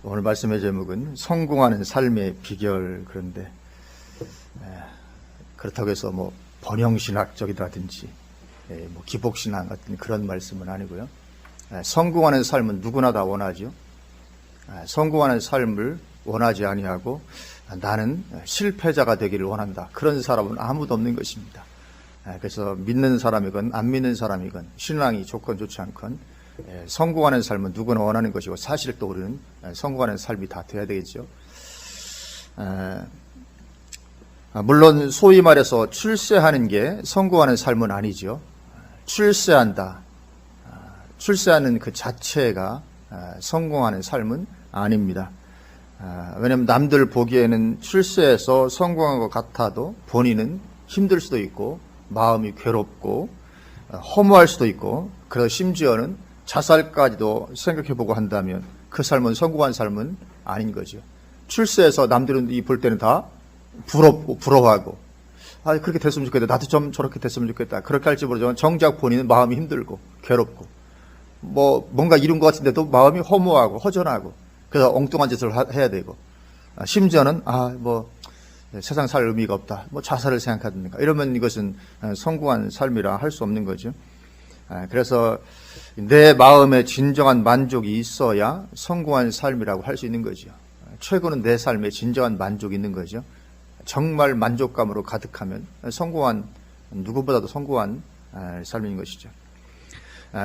오늘 말씀의 제목은 성공하는 삶의 비결. 그런데 그렇다고 해서 뭐 번영신학적이라든지 뭐 기복신학 같은 그런 말씀은 아니고요. 성공하는 삶은 누구나 다 원하죠. 성공하는 삶을 원하지 아니하고 나는 실패자가 되기를 원한다, 그런 사람은 아무도 없는 것입니다. 그래서 믿는 사람이건 안 믿는 사람이건 신앙이 좋건 좋지 않건 성공하는 삶은 누구나 원하는 것이고, 사실 또 우리는 성공하는 삶이 다 돼야 되겠죠. 물론 소위 말해서 출세하는 게 성공하는 삶은 아니죠. 출세한다, 출세하는 그 자체가 성공하는 삶은 아닙니다. 왜냐하면 남들 보기에는 출세해서 성공한 것 같아도 본인은 힘들 수도 있고 마음이 괴롭고 허무할 수도 있고, 그래서 심지어는 자살까지도 생각해보고 한다면 그 삶은 성공한 삶은 아닌 거죠. 출세해서 남들은 볼 때는 다 부럽고 부러워하고, 그렇게 됐으면 좋겠다, 나도 좀 저렇게 됐으면 좋겠다, 그렇게 할지 모르지만 정작 본인은 마음이 힘들고 괴롭고 뭔가 이룬 것 같은데도 마음이 허무하고 허전하고, 그래서 엉뚱한 짓을 해야 되고, 심지어는 세상 살 의미가 없다, 자살을 생각하든가 이러면 이것은 성공한 삶이라 할 수 없는 거죠. 그래서 내 마음에 진정한 만족이 있어야 성공한 삶이라고 할 수 있는 거죠. 최고는 내 삶에 진정한 만족이 있는 거죠. 정말 만족감으로 가득하면 누구보다도 성공한 삶인 것이죠.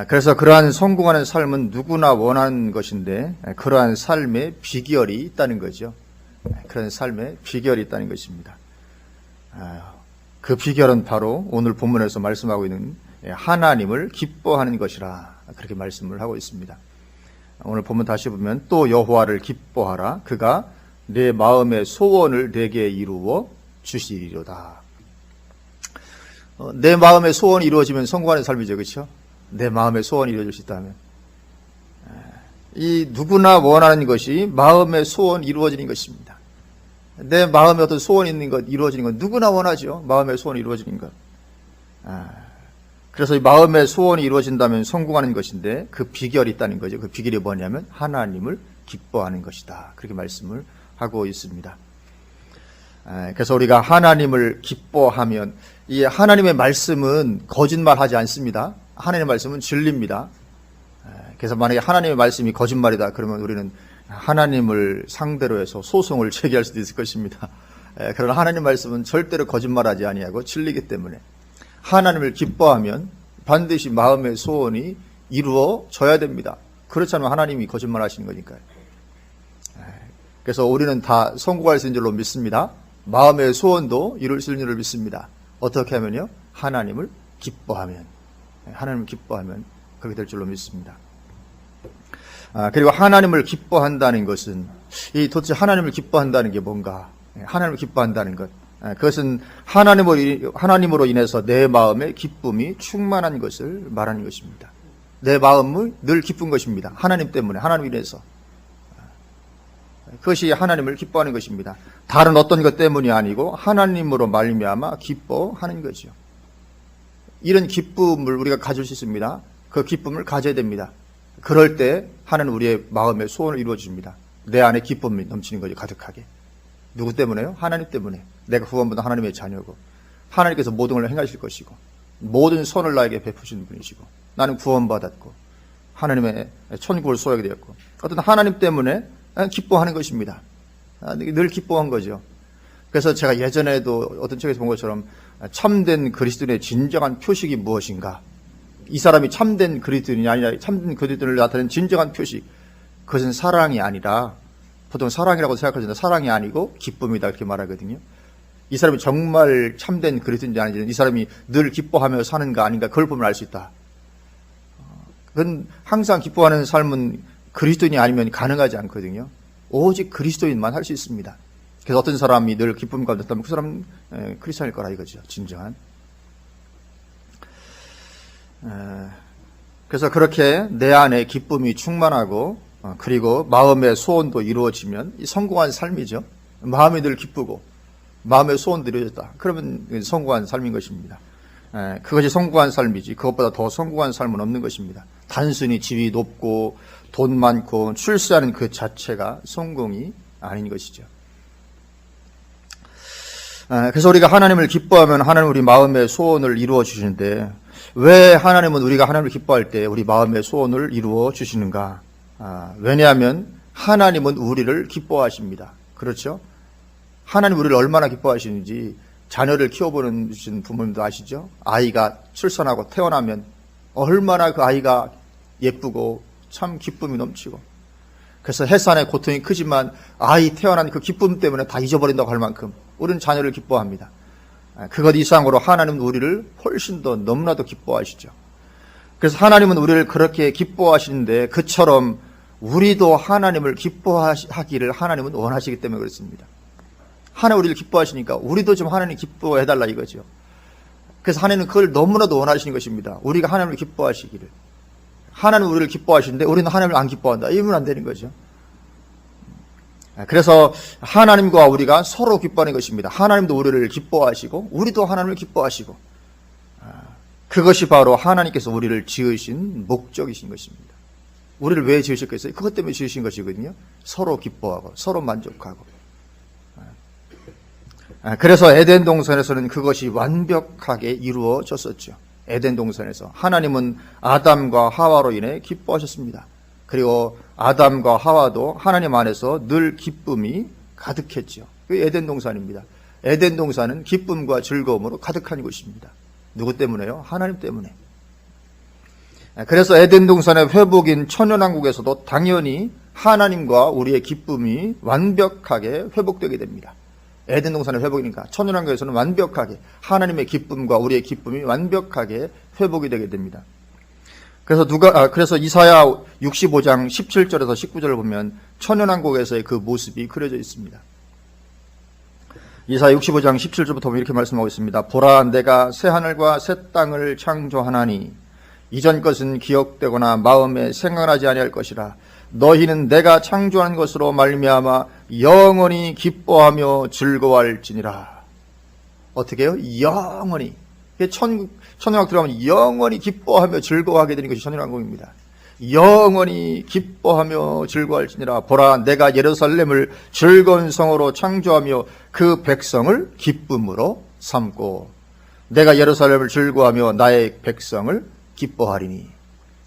그래서 그러한 성공하는 삶은 누구나 원하는 것인데, 그러한 삶의 비결이 있다는 거죠. 그런 삶의 비결이 있다는 것입니다. 그 비결은 바로 오늘 본문에서 말씀하고 있는 하나님을 기뻐하는 것이라, 그렇게 말씀을 하고 있습니다. 오늘 본문 다시 보면, 또 여호와를 기뻐하라, 그가 내 마음의 소원을 내게 이루어 주시리로다. 내 마음의 소원이 이루어지면 성공하는 삶이죠, 그렇죠? 내 마음의 소원이 이루어질 수 있다면, 이 누구나 원하는 것이 마음의 소원이 이루어지는 것입니다. 내 마음에 어떤 소원이 있는 것, 이루어지는 것 누구나 원하죠. 마음의 소원이 이루어지는 것. 그래서 이 마음의 소원이 이루어진다면 성공하는 것인데, 그 비결이 있다는 거죠. 그 비결이 뭐냐면 하나님을 기뻐하는 것이다, 그렇게 말씀을 하고 있습니다. 그래서 우리가 하나님을 기뻐하면, 이 하나님의 말씀은 거짓말하지 않습니다. 하나님의 말씀은 진리입니다. 그래서 만약에 하나님의 말씀이 거짓말이다 그러면 우리는 하나님을 상대로 해서 소송을 제기할 수도 있을 것입니다. 그러나 하나님의 말씀은 절대로 거짓말하지 아니하고 진리이기 때문에 하나님을 기뻐하면 반드시 마음의 소원이 이루어져야 됩니다. 그렇지 않으면 하나님이 거짓말하시는 거니까요. 그래서 우리는 다 성공할 수 있는 줄로 믿습니다. 마음의 소원도 이룰 수 있는 줄로 믿습니다. 어떻게 하면요? 하나님을 기뻐하면 그렇게 될 줄로 믿습니다. 그리고 하나님을 기뻐한다는 것은, 도대체 하나님을 기뻐한다는 게 뭔가? 하나님을 기뻐한다는 것, 그것은 하나님으로 인해서 내 마음에 기쁨이 충만한 것을 말하는 것입니다. 내 마음을 늘 기쁜 것입니다. 하나님 때문에, 하나님으로 인해서. 그것이 하나님을 기뻐하는 것입니다. 다른 어떤 것 때문이 아니고 하나님으로 말미암아 기뻐하는 거죠. 이런 기쁨을 우리가 가질 수 있습니다. 그 기쁨을 가져야 됩니다. 그럴 때 하나님 우리의 마음의 소원을 이루어 줍니다. 내 안에 기쁨이 넘치는 거죠, 가득하게. 누구 때문에요? 하나님 때문에. 내가 구원받은 하나님의 자녀고, 하나님께서 모든 걸 행하실 것이고, 모든 선을 나에게 베푸시는 분이시고, 나는 구원받았고 하나님의 천국을 소유하게 되었고, 어떤 하나님 때문에 기뻐하는 것입니다. 늘 기뻐한 거죠. 그래서 제가 예전에도 어떤 책에서 본 것처럼, 참된 그리스도인의 진정한 표식이 무엇인가, 이 사람이 참된 그리스도인이 아니라 참된 그리스도인을 나타내는 진정한 표식, 그것은 사랑이 아니라, 보통 사랑이라고 생각하지만 사랑이 아니고 기쁨이다, 이렇게 말하거든요. 이 사람이 정말 참된 그리스도인지 아닌지, 이 사람이 늘 기뻐하며 사는가 아닌가, 그걸 보면 알 수 있다. 그건 항상 기뻐하는 삶은 그리스도인이 아니면 가능하지 않거든요. 오직 그리스도인만 할 수 있습니다. 그래서 어떤 사람이 늘 기쁨 가운데 있다면 그 사람은 크리스천일 거라 이거죠, 진정한. 그래서 그렇게 내 안에 기쁨이 충만하고, 그리고 마음의 소원도 이루어지면 이 성공한 삶이죠. 마음이 늘 기쁘고 마음의 소원도 이루어졌다, 그러면 성공한 삶인 것입니다. 그것이 성공한 삶이지, 그것보다 더 성공한 삶은 없는 것입니다. 단순히 집이 높고 돈 많고 출세하는 그 자체가 성공이 아닌 것이죠. 그래서 우리가 하나님을 기뻐하면 하나님 우리 마음의 소원을 이루어 주시는데, 왜 하나님은 우리가 하나님을 기뻐할 때 우리 마음의 소원을 이루어 주시는가? 왜냐하면 하나님은 우리를 기뻐하십니다. 그렇죠? 하나님 우리를 얼마나 기뻐하시는지 자녀를 키워보는 부모님도 아시죠? 아이가 출산하고 태어나면 얼마나 그 아이가 예쁘고 참 기쁨이 넘치고, 그래서 해산의 고통이 크지만 아이 태어난 그 기쁨 때문에 다 잊어버린다고 할 만큼 우리는 자녀를 기뻐합니다. 그것 이상으로 하나님은 우리를 훨씬 더 너무나도 기뻐하시죠. 그래서 하나님은 우리를 그렇게 기뻐하시는데, 그처럼 우리도 하나님을 기뻐하기를 하나님은 원하시기 때문에 그렇습니다. 하나님 우리를 기뻐하시니까 우리도 좀 하나님 기뻐해달라 이거죠. 그래서 하나님은 그걸 너무나도 원하시는 것입니다. 우리가 하나님을 기뻐하시기를. 하나님은 우리를 기뻐하시는데 우리는 하나님을 안 기뻐한다, 이러면 안 되는 거죠. 그래서 하나님과 우리가 서로 기뻐하는 것입니다. 하나님도 우리를 기뻐하시고 우리도 하나님을 기뻐하시고, 그것이 바로 하나님께서 우리를 지으신 목적이신 것입니다. 우리를 왜 지으셨겠어요? 그것 때문에 지으신 것이거든요. 서로 기뻐하고 서로 만족하고. 그래서 에덴 동산에서는 그것이 완벽하게 이루어졌었죠. 에덴 동산에서 하나님은 아담과 하와로 인해 기뻐하셨습니다. 그리고 아담과 하와도 하나님 안에서 늘 기쁨이 가득했죠. 그게 에덴 동산입니다. 에덴 동산은 기쁨과 즐거움으로 가득한 곳입니다. 누구 때문에요? 하나님 때문에. 그래서 에덴 동산의 회복인 천연왕국에서도 당연히 하나님과 우리의 기쁨이 완벽하게 회복되게 됩니다. 에덴 동산의 회복이니까 천연왕국에서는 완벽하게 하나님의 기쁨과 우리의 기쁨이 완벽하게 회복이 되게 됩니다. 그래서 이사야 65장 17절에서 19절을 보면 천연왕국에서의 그 모습이 그려져 있습니다. 이사야 65장 17절부터 보면 이렇게 말씀하고 있습니다. 보라, 내가 새 하늘과 새 땅을 창조하나니 이전 것은 기억되거나 마음에 생각나지 아니할 것이라. 너희는 내가 창조한 것으로 말미암아 영원히 기뻐하며 즐거워할지니라. 어떻게 해요? 영원히. 천연왕국 들어가면 영원히 기뻐하며 즐거워하게 되는 것이 천연왕국입니다. 영원히 기뻐하며 즐거워할지니라. 보라, 내가 예루살렘을 즐거운 성으로 창조하며 그 백성을 기쁨으로 삼고, 내가 예루살렘을 즐거워하며 나의 백성을 기뻐하리니.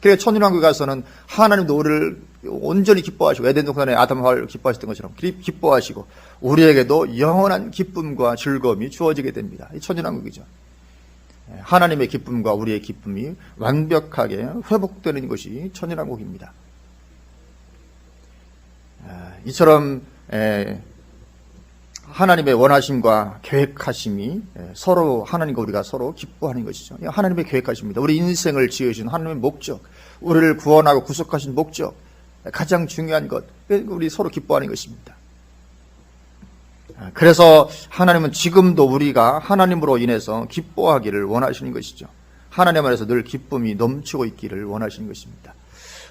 그래서 천연왕국에 가서는 하나님도 우리를 온전히 기뻐하시고, 에덴 동산에 아담과 하와를 기뻐하셨던 것처럼 기뻐하시고 우리에게도 영원한 기쁨과 즐거움이 주어지게 됩니다. 이 천연왕국이죠. 하나님의 기쁨과 우리의 기쁨이 완벽하게 회복되는 것이 천연왕국입니다. 이처럼 하나님의 원하심과 계획하심이 서로, 하나님과 우리가 서로 기뻐하는 것이죠. 하나님의 계획하십니다. 우리 인생을 지으신 하나님의 목적, 우리를 구원하고 구속하신 목적, 가장 중요한 것, 우리 서로 기뻐하는 것입니다. 그래서 하나님은 지금도 우리가 하나님으로 인해서 기뻐하기를 원하시는 것이죠. 하나님 안에서 늘 기쁨이 넘치고 있기를 원하시는 것입니다.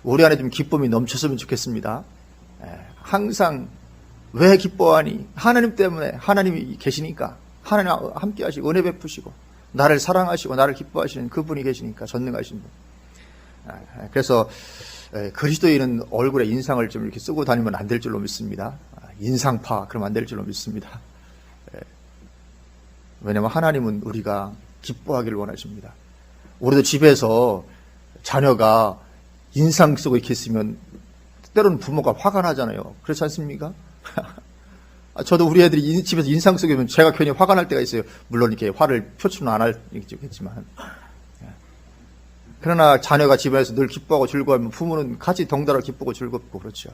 우리 안에 좀 기쁨이 넘쳤으면 좋겠습니다. 항상 왜 기뻐하니? 하나님 때문에, 하나님이 계시니까, 하나님 함께 하시고 은혜 베푸시고 나를 사랑하시고 나를 기뻐하시는 그분이 계시니까, 전능하신 분. 그래서 그리스도인은 얼굴에 인상을 좀 이렇게 쓰고 다니면 안 될 줄로 믿습니다. 인상파, 그러면 안 될 줄로 믿습니다. 왜냐하면 하나님은 우리가 기뻐하기를 원하십니다. 우리도 집에서 자녀가 인상 쓰고 이렇게 있으면 때로는 부모가 화가 나잖아요. 그렇지 않습니까? 저도 우리 애들이 집에서 인상 쓰게 되면 제가 괜히 화가 날 때가 있어요. 물론 이렇게 화를 표출은 안 하겠지만. 그러나 자녀가 집에서 늘 기뻐하고 즐거워하면 부모는 같이 덩달아 기쁘고 즐겁고 그렇죠.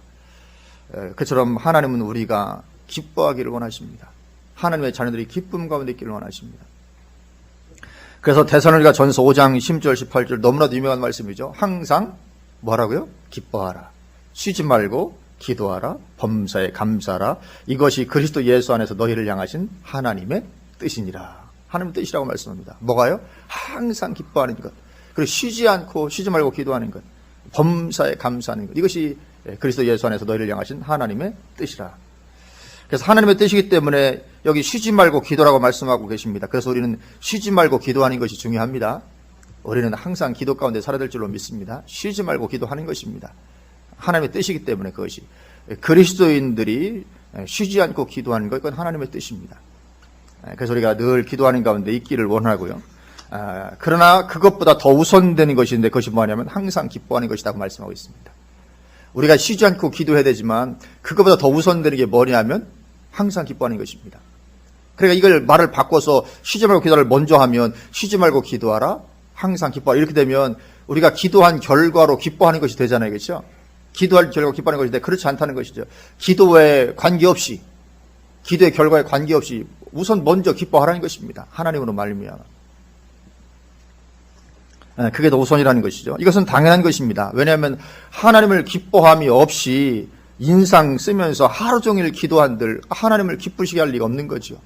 그처럼 하나님은 우리가 기뻐하기를 원하십니다. 하나님의 자녀들이 기쁨 가운데 있기를 원하십니다. 그래서 데살로니가 전서 5장 10절 18절 너무나도 유명한 말씀이죠. 항상 뭐라고요? 기뻐하라. 쉬지 말고 기도하라. 범사에 감사하라. 이것이 그리스도 예수 안에서 너희를 향하신 하나님의 뜻이니라. 하나님의 뜻이라고 말씀합니다. 뭐가요? 항상 기뻐하는 것. 그리고 쉬지 말고 기도하는 것. 범사에 감사하는 것. 이것이 그리스도 예수 안에서 너희를 향하신 하나님의 뜻이라. 그래서 하나님의 뜻이기 때문에 여기 쉬지 말고 기도라고 말씀하고 계십니다. 그래서 우리는 쉬지 말고 기도하는 것이 중요합니다. 우리는 항상 기도 가운데 살아야 될 줄로 믿습니다. 쉬지 말고 기도하는 것입니다. 하나님의 뜻이기 때문에 그것이 그리스도인들이 쉬지 않고 기도하는 것, 그건 하나님의 뜻입니다. 그래서 우리가 늘 기도하는 가운데 있기를 원하고요. 그러나 그것보다 더 우선되는 것인데 그것이 뭐냐면 항상 기뻐하는 것이라고 말씀하고 있습니다. 우리가 쉬지 않고 기도해야 되지만 그것보다 더 우선되는 게 뭐냐면 항상 기뻐하는 것입니다. 그러니까 이걸 말을 바꿔서 쉬지 말고 기도를 먼저 하면 쉬지 말고 기도하라, 항상 기뻐하라. 이렇게 되면 우리가 기도한 결과로 기뻐하는 것이 되잖아요. 그렇죠? 기도할 결과로 기뻐하는 것인데 그렇지 않다는 것이죠. 기도에 관계없이, 기도의 결과에 관계없이 우선 먼저 기뻐하라는 것입니다. 하나님으로 말미암아. 그게 더 우선이라는 것이죠. 이것은 당연한 것입니다. 왜냐하면 하나님을 기뻐함이 없이 인상 쓰면서 하루 종일 기도한들 하나님을 기쁘시게 할 리가 없는 거죠.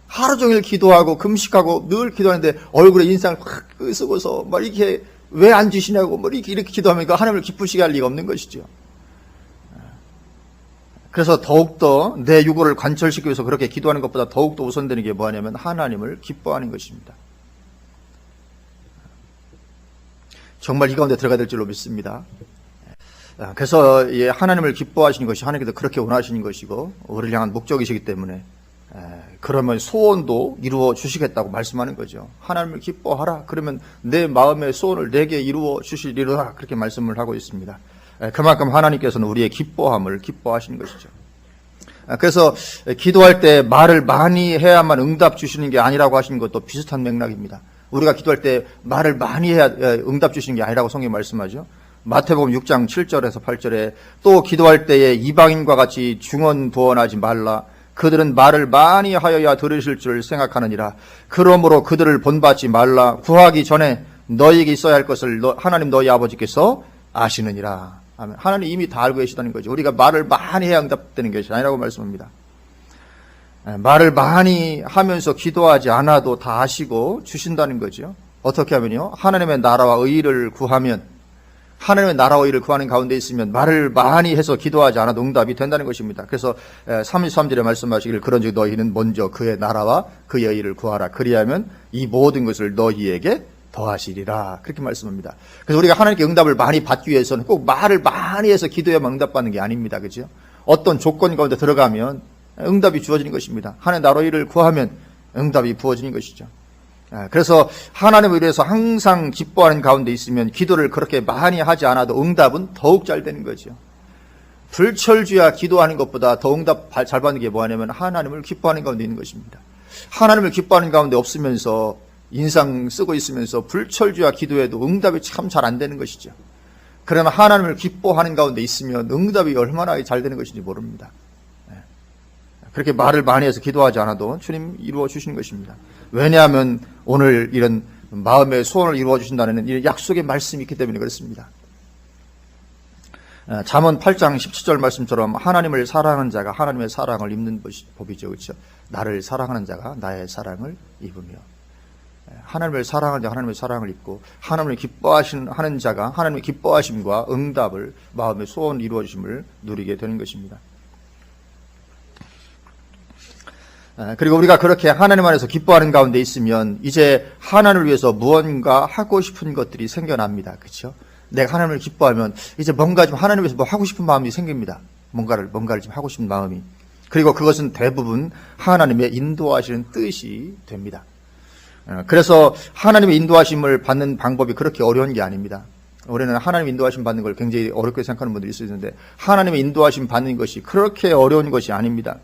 하루 종일 기도하고 금식하고 늘 기도하는데 얼굴에 인상을 확 쓰고서 막 이렇게 왜 안 주시냐고 뭐 이렇게 기도하면 하나님을 기쁘시게 할 리가 없는 것이죠. 그래서 더욱더 내 유고를 관철시키기 위해서 그렇게 기도하는 것보다 더욱더 우선되는 게 뭐냐면 하나님을 기뻐하는 것입니다. 정말 이 가운데 들어가야 될 줄로 믿습니다. 그래서 하나님을 기뻐하시는 것이 하나님께서 그렇게 원하시는 것이고 우리를 향한 목적이시기 때문에 그러면 소원도 이루어 주시겠다고 말씀하는 거죠. 하나님을 기뻐하라. 그러면 내 마음의 소원을 내게 이루어 주시리라. 그렇게 말씀을 하고 있습니다. 그만큼 하나님께서는 우리의 기뻐함을 기뻐하시는 것이죠. 그래서 기도할 때 말을 많이 해야만 응답 주시는 게 아니라고 하시는 것도 비슷한 맥락입니다. 우리가 기도할 때 말을 많이 해야 응답 주시는 게 아니라고 성경이 말씀하죠. 마태복음 6장 7절에서 8절에 또 기도할 때에 이방인과 같이 중언부언하지 말라. 그들은 말을 많이 하여야 들으실 줄 생각하느니라. 그러므로 그들을 본받지 말라. 구하기 전에 너희에게 있어야 할 것을 하나님 너희 아버지께서 아시느니라. 아멘. 하나님 이미 다 알고 계시다는 거죠. 우리가 말을 많이 해야 응답되는 것이 아니라고 말씀합니다. 말을 많이 하면서 기도하지 않아도 다 아시고 주신다는 거죠. 어떻게 하면요? 하나님의 나라와 의를 구하면, 하나님의 나라와 의를 구하는 가운데 있으면 말을 많이 해서 기도하지 않아도 응답이 된다는 것입니다. 그래서 33절에 말씀하시기를 그런즉 너희는 먼저 그의 나라와 그의 의를 구하라. 그리하면 이 모든 것을 너희에게 더하시리라. 그렇게 말씀합니다. 그래서 우리가 하나님께 응답을 많이 받기 위해서는 꼭 말을 많이 해서 기도해야만 응답받는 게 아닙니다. 그죠? 어떤 조건 가운데 들어가면 응답이 주어지는 것입니다. 하나님 나라의 일을 구하면 응답이 부어지는 것이죠. 그래서 하나님을 위해서 항상 기뻐하는 가운데 있으면 기도를 그렇게 많이 하지 않아도 응답은 더욱 잘 되는 거죠. 불철주야 기도하는 것보다 더 응답 잘 받는 게 뭐냐면 하나님을 기뻐하는 가운데 있는 것입니다. 하나님을 기뻐하는 가운데 없으면서 인상 쓰고 있으면서 불철주야 기도해도 응답이 참 잘 안 되는 것이죠. 그러나 하나님을 기뻐하는 가운데 있으면 응답이 얼마나 잘 되는 것인지 모릅니다. 그렇게 말을 많이 해서 기도하지 않아도 주님 이루어 주시는 것입니다. 왜냐하면 오늘 이런 마음의 소원을 이루어 주신다는 이 약속의 말씀이 있기 때문에 그렇습니다. 잠언 8장 17절 말씀처럼 하나님을 사랑하는 자가 하나님의 사랑을 입는 법이죠. 그렇죠? 나를 사랑하는 자가 나의 사랑을 입으며 하나님을 사랑하는 자가 하나님의 사랑을 입고 하나님을 기뻐하는 자가 하나님의 기뻐하심과 응답을 마음의 소원 이루어 주심을 누리게 되는 것입니다. 그리고 우리가 그렇게 하나님 안에서 기뻐하는 가운데 있으면 이제 하나님을 위해서 무언가 하고 싶은 것들이 생겨납니다. 그렇죠? 내가 하나님을 기뻐하면 이제 뭔가 좀 하나님 위해서 뭐 하고 싶은 마음이 생깁니다. 뭔가를 좀 하고 싶은 마음이. 그리고 그것은 대부분 하나님의 인도하시는 뜻이 됩니다. 그래서 하나님의 인도하심을 받는 방법이 그렇게 어려운 게 아닙니다. 우리는 하나님의 인도하심 받는 걸 굉장히 어렵게 생각하는 분들이 있을 텐데 하나님의 인도하심 받는 것이 그렇게 어려운 것이 아닙니다.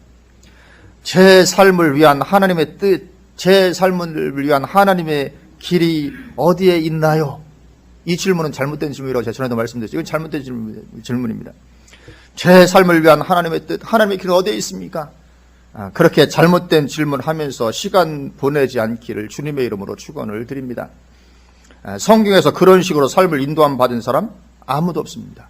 제 삶을 위한 하나님의 뜻, 제 삶을 위한 하나님의 길이 어디에 있나요? 이 질문은 잘못된 질문이라고 제가 전에도 말씀드렸죠. 이건 잘못된 질문입니다. 제 삶을 위한 하나님의 뜻, 하나님의 길은 어디에 있습니까? 그렇게 잘못된 질문을 하면서 시간 보내지 않기를 주님의 이름으로 축원을 드립니다. 성경에서 그런 식으로 삶을 인도함 받은 사람 아무도 없습니다.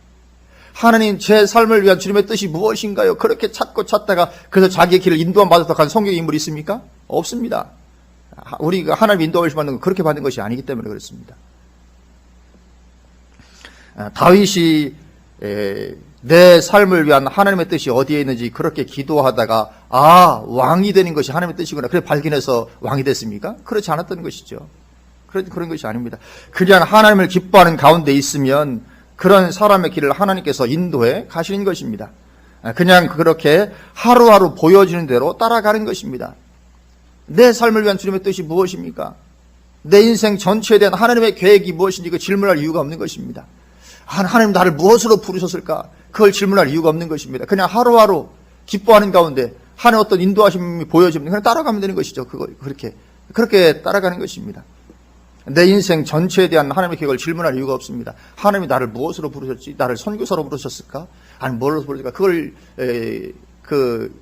하나님 제 삶을 위한 주님의 뜻이 무엇인가요? 그렇게 찾다가 그래서 자기의 길을 인도함 받아서 간 성경 인물이 있습니까? 없습니다. 우리가 하나님 인도하심 받는 건 그렇게 받는 것이 아니기 때문에 그렇습니다. 다윗이 내 삶을 위한 하나님의 뜻이 어디에 있는지 그렇게 기도하다가 왕이 되는 것이 하나님의 뜻이구나. 그래 발견해서 왕이 됐습니까? 그렇지 않았던 것이죠. 그런 것이 아닙니다. 그냥 하나님을 기뻐하는 가운데 있으면 그런 사람의 길을 하나님께서 인도해 가시는 것입니다. 그냥 그렇게 하루하루 보여지는 대로 따라가는 것입니다. 내 삶을 위한 주님의 뜻이 무엇입니까? 내 인생 전체에 대한 하나님의 계획이 무엇인지 그 질문할 이유가 없는 것입니다. 하나님 나를 무엇으로 부르셨을까? 그걸 질문할 이유가 없는 것입니다. 그냥 하루하루 기뻐하는 가운데 하나님 어떤 인도하심이 보여지면 그냥 따라가면 되는 것이죠. 그렇게 따라가는 것입니다. 내 인생 전체에 대한 하나님의 계획을 질문할 이유가 없습니다. 하나님이 나를 무엇으로 부르셨지? 나를 선교사로 부르셨을까? 아니 뭘로 부르셨을까? 그걸 그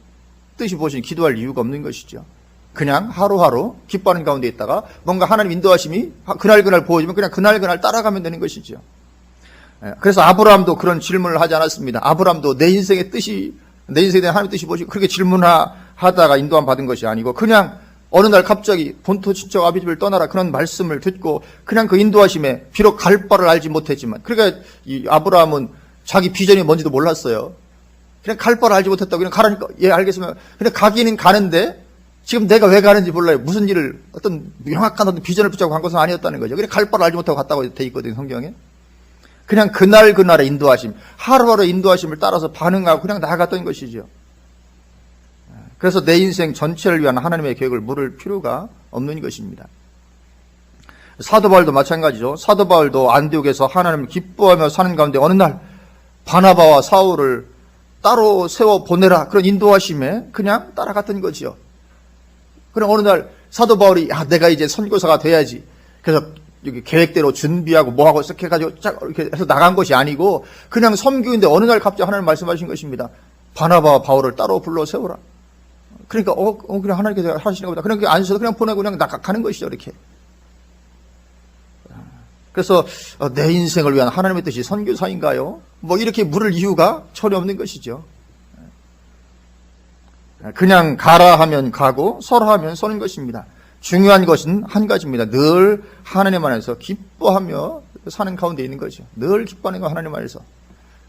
뜻이 무엇인지 기도할 이유가 없는 것이죠. 그냥 하루하루 기뻐하는 가운데 있다가 뭔가 하나님 인도하심이 그날 보여지면 그냥 그날 따라가면 되는 것이죠. 그래서 아브라함도 그런 질문을 하지 않았습니다. 아브라함도 내 인생에 대한 하나님의 뜻이 무엇이 그렇게 질문하다가 인도함 받은 것이 아니고 그냥 어느 날 갑자기 본토 친척 아비집을 떠나라 그런 말씀을 듣고 그냥 그 인도하심에 비록 갈 바를 알지 못했지만 그러니까 이 아브라함은 자기 비전이 뭔지도 몰랐어요. 그냥 갈 바를 알지 못했다고 그냥 가라니까 예 알겠으면 그냥 가기는 가는데 지금 내가 왜 가는지 몰라요. 무슨 일을 어떤 명확한 어떤 비전을 붙잡고 간 것은 아니었다는 거죠. 그냥 갈 바를 알지 못하고 갔다고 돼 있거든요. 성경에. 그냥 그날의 인도하심, 하루하루 인도하심을 따라서 반응하고 그냥 나아갔던 것이죠. 그래서 내 인생 전체를 위한 하나님의 계획을 물을 필요가 없는 것입니다. 사도 바울도 마찬가지죠. 사도 바울도 안디옥에서 하나님을 기뻐하며 사는 가운데 어느 날 바나바와 사울을 따로 세워 보내라 그런 인도하심에 그냥 따라갔던 거지요. 그럼 어느 날 사도 바울이 내가 이제 선교사가 돼야지. 그래서 여기 계획대로 준비하고 뭐하고 이렇게 해가지고 이렇게 해서 나간 것이 아니고 그냥 섬기는데 어느 날 갑자기 하나님 말씀하신 것입니다. 바나바와 바울을 따로 불러 세우라. 그러니까 그냥 하나님께서 하시는 거다. 그냥 안 써도 그냥 보내고 그냥 가는 것이죠. 이렇게. 그래서 내 인생을 위한 하나님의 뜻이 선교사인가요? 뭐 이렇게 물을 이유가 전혀 없는 것이죠. 그냥 가라 하면 가고 서라 하면 서는 것입니다. 중요한 것은 한 가지입니다. 늘 하나님 안에서 기뻐하며 사는 가운데 있는 거죠. 늘 기뻐하는 거 하나님 안에서.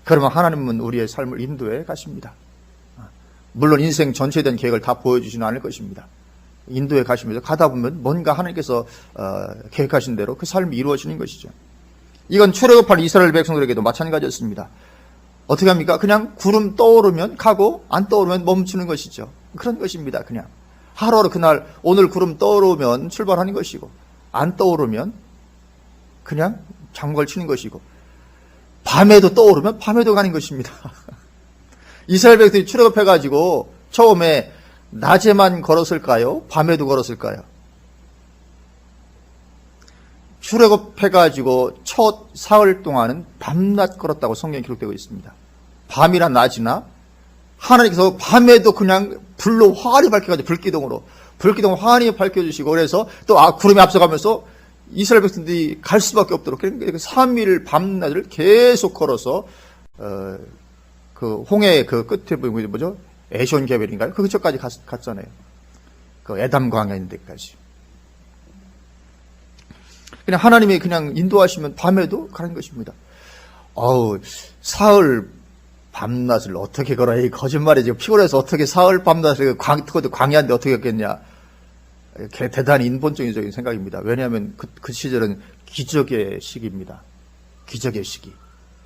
그러면 하나님은 우리의 삶을 인도해 가십니다. 물론 인생 전체에 대한 계획을 다 보여주지는 않을 것입니다. 인도에 가시면서 가다 보면 뭔가 하나님께서 계획하신 대로 그 삶이 이루어지는 것이죠. 이건 출애굽할 이스라엘 백성들에게도 마찬가지였습니다. 어떻게 합니까? 그냥 구름 떠오르면 가고 안 떠오르면 멈추는 것이죠. 그런 것입니다. 그냥 하루하루 그날 오늘 구름 떠오르면 출발하는 것이고 안 떠오르면 그냥 장구를 치는 것이고 밤에도 떠오르면 밤에도 가는 것입니다. 이스라엘 백성들이 출애굽해가지고 처음에 낮에만 걸었을까요? 밤에도 걸었을까요? 출애굽해가지고 첫 사흘 동안은 밤낮 걸었다고 성경에 기록되고 있습니다. 밤이나 낮이나 하나님께서 밤에도 그냥 불로 환히 밝혀가지고 불기둥으로 환히 밝혀주시고 그래서 또 구름이 앞서가면서 이스라엘 백성들이 갈 수밖에 없도록 3일 밤낮을 계속 걸어서 그 홍해의 그 끝에 뭐죠? 에션 개별인가요? 그 근처까지 갔잖아요. 그 에담 광야 있는 데까지. 그냥 하나님이 그냥 인도하시면 밤에도 가는 것입니다. 사흘 밤낮을 어떻게 걸어야 이 거짓말이지. 피곤해서 어떻게 사흘 밤낮을 그것도 광야인데 어떻게 했겠냐. 대단히 인본적인 생각입니다. 왜냐하면 그 시절은 기적의 시기입니다. 기적의 시기.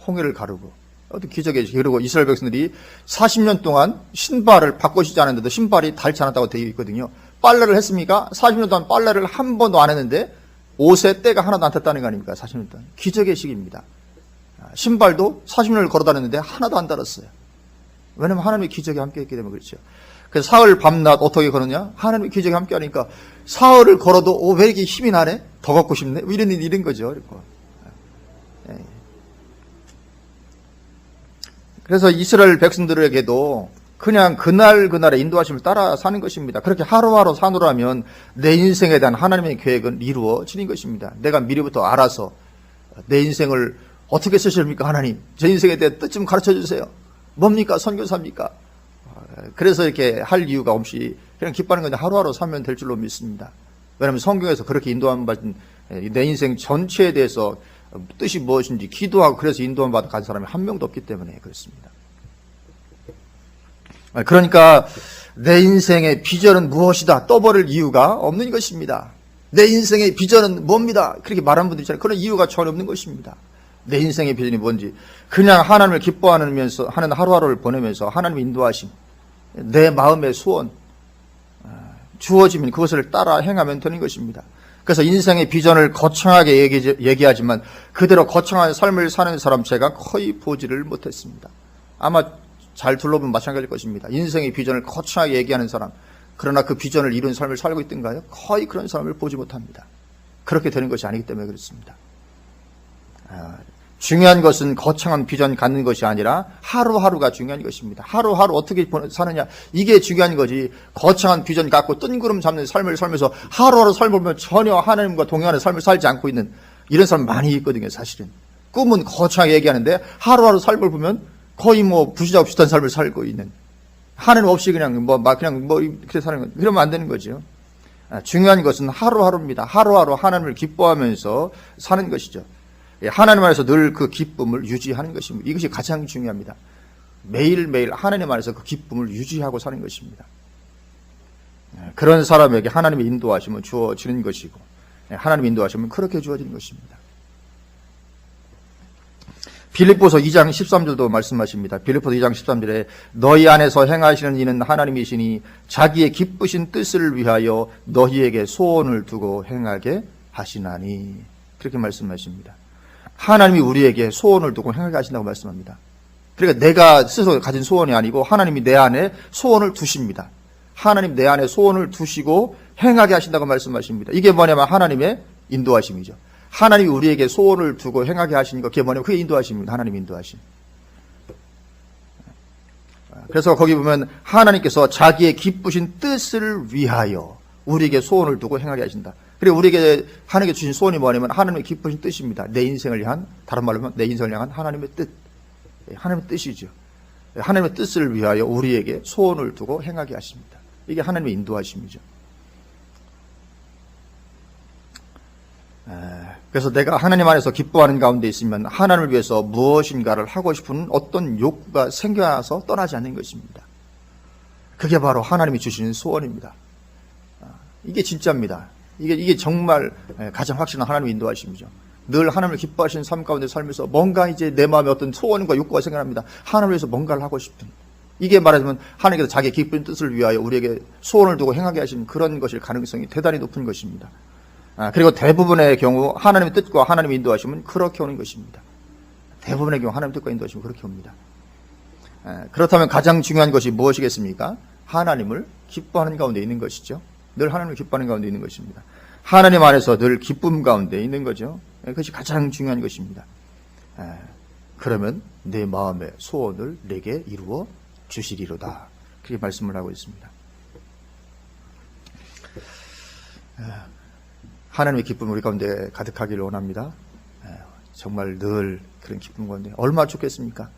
홍해를 가르고. 어떤 기적의 시기. 그리고 이스라엘 백성들이 40년 동안 신발을 바꾸시지 않았는데도 신발이 닳지 않았다고 되어 있거든요. 빨래를 했습니까? 40년 동안 빨래를 한 번도 안 했는데 옷에 때가 하나도 안 탔다는 거 아닙니까? 40년 동안. 기적의 시기입니다. 신발도 40년을 걸어 다녔는데 하나도 안 닳았어요. 왜냐하면 하나님의 기적이 함께 했기 때문에 그렇죠. 그래서 사흘 밤낮 어떻게 걸었냐? 하나님의 기적이 함께 하니까 사흘을 걸어도 왜 이렇게 힘이 나네? 더 걷고 싶네? 이런 거죠. 그래서 이스라엘 백성들에게도 그냥 그날의 인도하심을 따라 사는 것입니다. 그렇게 하루하루 사노라면 내 인생에 대한 하나님의 계획은 이루어지는 것입니다. 내가 미리부터 알아서 내 인생을 어떻게 쓰십니까? 하나님, 제 인생에 대한 뜻 좀 가르쳐 주세요. 뭡니까? 선교사입니까? 그래서 이렇게 할 이유가 없이 그냥 기뻐하는 건데 하루하루 살면 될 줄로 믿습니다. 왜냐하면 성경에서 그렇게 인도함 받은 내 인생 전체에 대해서 뜻이 무엇인지 기도하고 그래서 인도함 받은 간 사람이 한 명도 없기 때문에 그렇습니다. 그러니까 내 인생의 비전은 무엇이다 떠버릴 이유가 없는 것입니다. 내 인생의 비전은 뭡니다. 그렇게 말하는 분들 있잖아요. 그런 이유가 전혀 없는 것입니다. 내 인생의 비전이 뭔지, 그냥 하나님을 기뻐하면서 하는 하루하루를 보내면서 하나님의 인도하심, 내 마음의 소원 주어지면 그것을 따라 행하면 되는 것입니다. 그래서 인생의 비전을 거창하게 얘기하지만 그대로 거창한 삶을 사는 사람 제가 거의 보지를 못했습니다. 아마 잘 둘러보면 마찬가지일 것입니다. 인생의 비전을 거창하게 얘기하는 사람, 그러나 그 비전을 이룬 삶을 살고 있던가요? 거의 그런 사람을 보지 못합니다. 그렇게 되는 것이 아니기 때문에 그렇습니다. 중요한 것은 거창한 비전 갖는 것이 아니라 하루하루가 중요한 것입니다. 하루하루 어떻게 사느냐, 이게 중요한 거지. 거창한 비전 갖고 뜬구름 잡는 삶을 살면서 하루하루 삶을 보면 전혀 하나님과 동행하는 삶을 살지 않고 있는 이런 사람 많이 있거든요. 사실은 꿈은 거창하게 얘기하는데 하루하루 삶을 보면 거의 부시자고 비슷한 삶을 살고 있는, 하나님 없이 그냥 이렇게 사는 거, 그러면 안 되는 거죠. 중요한 것은 하루하루입니다. 하루하루 하나님을 기뻐하면서 사는 것이죠. 하나님 안에서 늘 그 기쁨을 유지하는 것입니다. 이것이 가장 중요합니다. 매일매일 하나님 안에서 그 기쁨을 유지하고 사는 것입니다. 그런 사람에게 하나님의 인도하심은 주어지는 것이고, 하나님의 인도하심은 그렇게 주어지는 것입니다. 빌립보서 2장 13절도 말씀하십니다. 빌립보서 2장 13절에 너희 안에서 행하시는 이는 하나님이시니 자기의 기쁘신 뜻을 위하여 너희에게 소원을 두고 행하게 하시나니, 그렇게 말씀하십니다. 하나님이 우리에게 소원을 두고 행하게 하신다고 말씀합니다. 그러니까 내가 스스로 가진 소원이 아니고 하나님이 내 안에 소원을 두십니다. 하나님 내 안에 소원을 두시고 행하게 하신다고 말씀하십니다. 이게 뭐냐면 하나님의 인도하심이죠. 하나님이 우리에게 소원을 두고 행하게 하시는 거, 그게 뭐냐면 그게 인도하심입니다. 하나님 인도하심. 그래서 거기 보면 하나님께서 자기의 기쁘신 뜻을 위하여 우리에게 소원을 두고 행하게 하신다. 그리고 우리에게 하나님께 주신 소원이 뭐냐면 하나님의 기쁘신 뜻입니다. 내 인생을 향한, 다른 말로 하면 내 인생을 향한 하나님의 뜻, 하나님의 뜻이죠. 하나님의 뜻을 위하여 우리에게 소원을 두고 행하게 하십니다. 이게 하나님의 인도하심이죠. 그래서 내가 하나님 안에서 기뻐하는 가운데 있으면 하나님을 위해서 무엇인가를 하고 싶은 어떤 욕구가 생겨나서 떠나지 않는 것입니다. 그게 바로 하나님이 주시는 소원입니다. 이게 진짜입니다. 이게 정말 가장 확실한 하나님의 인도하심이죠. 늘 하나님을 기뻐하시는 삶 가운데 살면서 뭔가 이제 내 마음에 어떤 소원과 욕구가 생겨납니다. 하나님을 위해서 뭔가를 하고 싶은, 이게 말하자면 하나님께서 자기의 기쁜 뜻을 위하여 우리에게 소원을 두고 행하게 하신 그런 것일 가능성이 대단히 높은 것입니다. 그리고 대부분의 경우 하나님의 뜻과 하나님의 인도하심은 그렇게 오는 것입니다. 대부분의 경우 하나님의 뜻과 인도하심은 그렇게 옵니다. 그렇다면 가장 중요한 것이 무엇이겠습니까? 하나님을 기뻐하는 가운데 있는 것이죠. 늘 하나님을 기뻐하는 가운데 있는 것입니다. 하나님 안에서 늘 기쁨 가운데 있는 거죠. 그것이 가장 중요한 것입니다. 그러면 내 마음의 소원을 내게 이루어 주시리로다. 그렇게 말씀을 하고 있습니다. 하나님의 기쁨 우리 가운데 가득하기를 원합니다. 정말 늘 그런 기쁨 가운데 얼마나 좋겠습니까?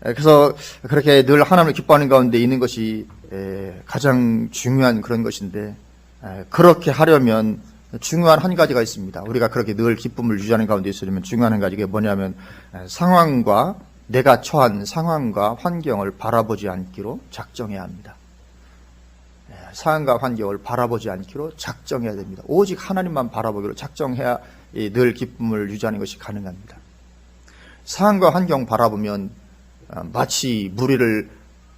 그래서 그렇게 늘 하나님을 기뻐하는 가운데 있는 것이 가장 중요한 그런 것인데, 그렇게 하려면 중요한 한 가지가 있습니다. 우리가 그렇게 늘 기쁨을 유지하는 가운데 있으려면 중요한 한 가지가 뭐냐면 상황과, 내가 처한 상황과 환경을 바라보지 않기로 작정해야 합니다. 상황과 환경을 바라보지 않기로 작정해야 됩니다. 오직 하나님만 바라보기로 작정해야 늘 기쁨을 유지하는 것이 가능합니다. 상황과 환경 바라보면 마치 무리를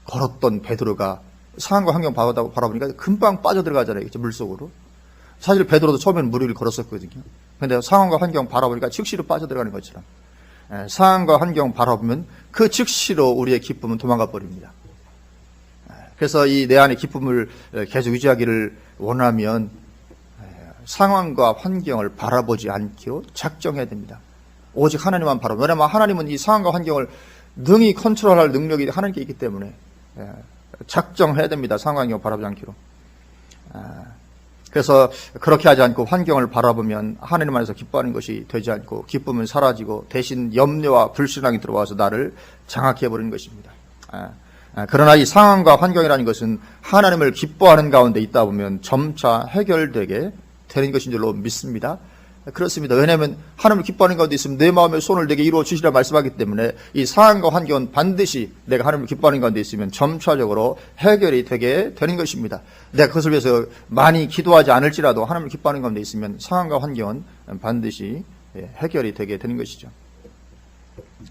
걸었던 베드로가 상황과 환경 바라보니까 금방 빠져들어가잖아요. 물속으로. 사실 베드로도 처음에는 무리를 걸었었거든요. 그런데 상황과 환경 바라보니까 즉시로 빠져들어가는 것처럼 상황과 환경 바라보면 그 즉시로 우리의 기쁨은 도망가 버립니다. 그래서 이 내 안의 기쁨을 계속 유지하기를 원하면 상황과 환경을 바라보지 않기로 작정해야 됩니다. 오직 하나님만 바라보면, 왜냐하면 하나님은 이 상황과 환경을 능히 컨트롤할 능력이 하나님께 있기 때문에 작정해야 됩니다. 상황과 환경을 바라보지 않기로. 그래서 그렇게 하지 않고 환경을 바라보면 하나님 안에서 기뻐하는 것이 되지 않고 기쁨은 사라지고 대신 염려와 불신앙이 들어와서 나를 장악해 버리는 것입니다. 그러나 이 상황과 환경이라는 것은 하나님을 기뻐하는 가운데 있다 보면 점차 해결되게 되는 것인 줄로 믿습니다. 그렇습니다. 왜냐하면 하나님을 기뻐하는 가운데 있으면 내 마음의 소원을 내게 이루어 주시리라 말씀하기 때문에 이 상황과 환경은 반드시 내가 하나님을 기뻐하는 가운데 있으면 점차적으로 해결이 되게 되는 것입니다. 내가 그것을 위해서 많이 기도하지 않을지라도 하나님을 기뻐하는 가운데 있으면 상황과 환경은 반드시 해결이 되게 되는 것이죠.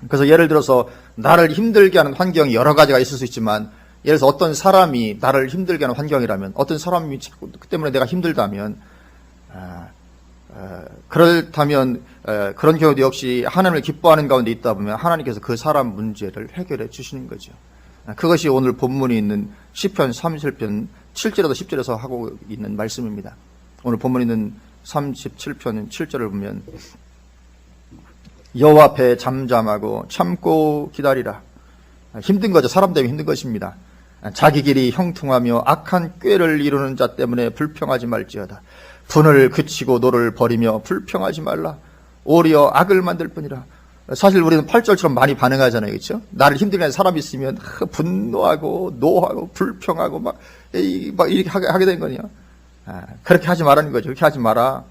그래서 예를 들어서 나를 힘들게 하는 환경이 여러 가지가 있을 수 있지만, 예를 들어서 어떤 사람이 나를 힘들게 하는 환경이라면, 어떤 사람이 그 때문에 내가 힘들다면, 그렇다면 그런 경우도 역시 하나님을 기뻐하는 가운데 있다 보면 하나님께서 그 사람 문제를 해결해 주시는 거죠. 그것이 오늘 본문이 있는 시편 37편 7절에서 10절에서 하고 있는 말씀입니다. 오늘 본문이 있는 37편 7절을 보면 여호와 앞에 잠잠하고 참고 기다리라. 힘든 거죠. 사람 때문에 힘든 것입니다. 자기 길이 형통하며 악한 꾀를 이루는 자 때문에 불평하지 말지어다. 분을 그치고 노를 버리며 불평하지 말라. 오히려 악을 만들 뿐이라. 사실 우리는 8절처럼 많이 반응하잖아요. 그렇죠? 나를 힘들게 하는 사람이 있으면 분노하고 노하고 불평하고 막 이렇게 하게 된 거냐. 그렇게 하지 말라는 거죠. 그렇게 하지 마라.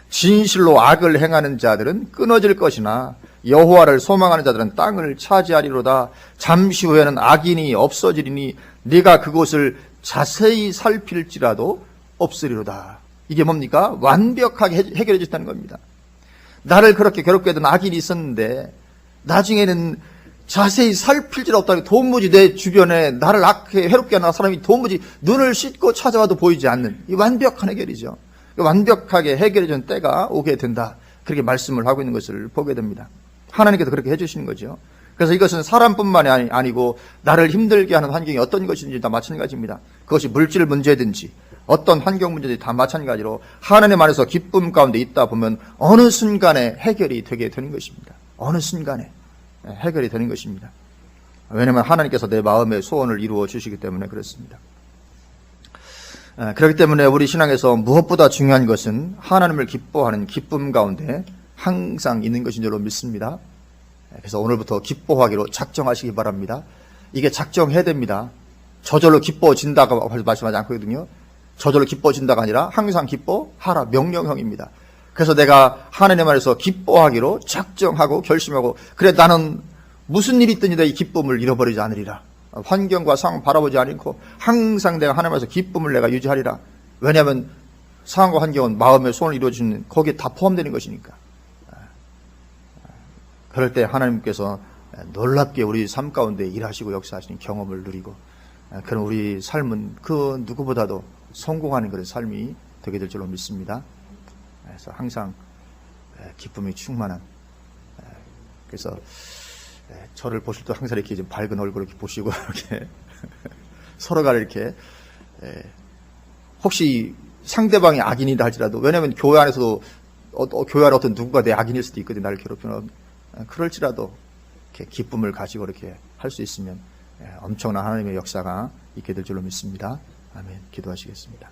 진실로 악을 행하는 자들은 끊어질 것이나 여호와를 소망하는 자들은 땅을 차지하리로다. 잠시 후에는 악인이 없어지리니 네가 그곳을 자세히 살필지라도 없으리로다. 이게 뭡니까? 완벽하게 해결해 주셨다는 겁니다. 나를 그렇게 괴롭게 하던 악인이 있었는데 나중에는 자세히 살필지도 없다니 도무지 내 주변에 나를 악해 해롭게 하는 사람이 도무지 눈을 씻고 찾아와도 보이지 않는 이 완벽한 해결이죠. 완벽하게 해결해 준 때가 오게 된다. 그렇게 말씀을 하고 있는 것을 보게 됩니다. 하나님께서 그렇게 해주시는 거죠. 그래서 이것은 사람뿐만이 아니고 나를 힘들게 하는 환경이 어떤 것인지 다 마찬가지입니다. 그것이 물질 문제든지 어떤 환경 문제든지 다 마찬가지로 하나님 안에서 기쁨 가운데 있다 보면 어느 순간에 해결이 되게 되는 것입니다. 어느 순간에 해결이 되는 것입니다. 왜냐하면 하나님께서 내 마음의 소원을 이루어 주시기 때문에 그렇습니다. 그렇기 때문에 우리 신앙에서 무엇보다 중요한 것은 하나님을 기뻐하는 기쁨 가운데 항상 있는 것인 줄로 믿습니다. 그래서 오늘부터 기뻐하기로 작정하시기 바랍니다. 이게 작정해야 됩니다. 저절로 기뻐진다고 말씀하지 않거든요. 저절로 기뻐진다가 아니라 항상 기뻐하라, 명령형입니다. 그래서 내가 하나님 안에서 기뻐하기로 작정하고 결심하고, 그래 나는 무슨 일이 있든지 이 기쁨을 잃어버리지 않으리라. 환경과 상황 바라보지 않고 항상 내가 하나님 안에서 기쁨을 내가 유지하리라. 왜냐하면 상황과 환경은 마음의 소원을 이루어주는 거기에 다 포함되는 것이니까. 그럴 때 하나님께서 놀랍게 우리 삶 가운데 일하시고 역사하시는 경험을 누리고, 그런 우리 삶은 그 누구보다도 성공하는 그런 삶이 되게 될 줄로 믿습니다. 그래서 항상 기쁨이 충만한, 그래서 저를 보실 때 항상 이렇게 좀 밝은 얼굴 이렇게 보시고 이렇게 서로가 이렇게, 혹시 상대방이 악인이다 할지라도, 왜냐하면 교회 안에서도 교회 안에 어떤 누군가 내 악인일 수도 있거든요. 나를 괴롭히는. 그럴지라도 이렇게 기쁨을 가지고 이렇게 할 수 있으면 엄청난 하나님의 역사가 있게 될 줄로 믿습니다. 아멘. 기도하시겠습니다.